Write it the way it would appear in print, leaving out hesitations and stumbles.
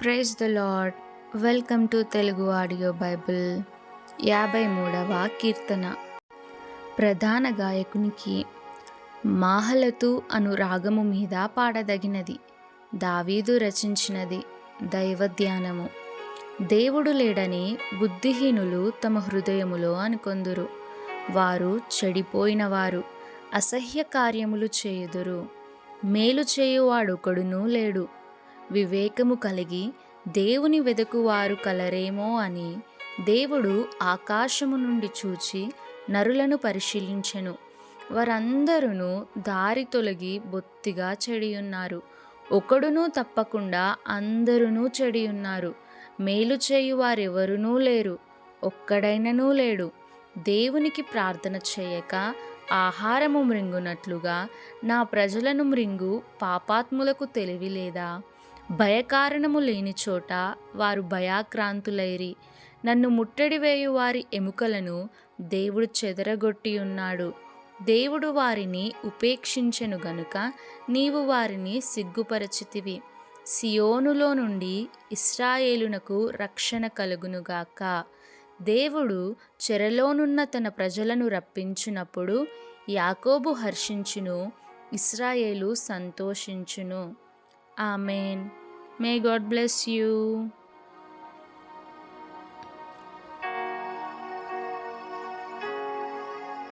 Praise the lord. Welcome to Telugu audio Bible. 53వ కీర్తన. ప్రధాన గాయకునికి మాహలతు అను రాగము మీద పాడదగినది. దావీదు రచించినది. దైవ ధ్యానము. దేవుడు లేడని బుద్ధిహీనులు తమ హృదయములో అనుకొందురు. వారు చెడిపోయినవారు, అసహ్య కార్యములు చేయుదురు. మేలు చేయువాడొకడునూ లేడు. వివేకము కలిగి దేవుని వెదకువారు కలరేమో అని దేవుడు ఆకాశము నుండి చూచి నరులను పరిశీలించెను. వారందరూ దారి తొలగి బొత్తిగా చెడియున్నారు. ఒకడునూ తప్పకుండా అందరూ చెడియున్నారు. మేలు చేయువారెవరునూ లేరు, ఒక్కడైననూ లేడు. దేవునికి ప్రార్థన చేయక ఆహారము మృంగునట్లుగా నా ప్రజలను మృంగు పాపాత్ములకు తెలివి లేదా? భయకారణము లేని చోట వారు భయాక్రాంతులైరి. నన్ను ముట్టడి వేయు వారి ఎముకలను దేవుడు చెదరగొట్టియున్నాడు. దేవుడు వారిని ఉపేక్షించెను గనుక నీవు వారిని సిగ్గుపరచితివి. సియోనులో నుండి ఇశ్రాయేలునకు రక్షణ కలుగునుగాక. దేవుడు చెరలోనున్న తన ప్రజలను రప్పించినప్పుడు యాకోబు హర్షించును, ఇశ్రాయేలు సంతోషించును. Amen. May God bless you.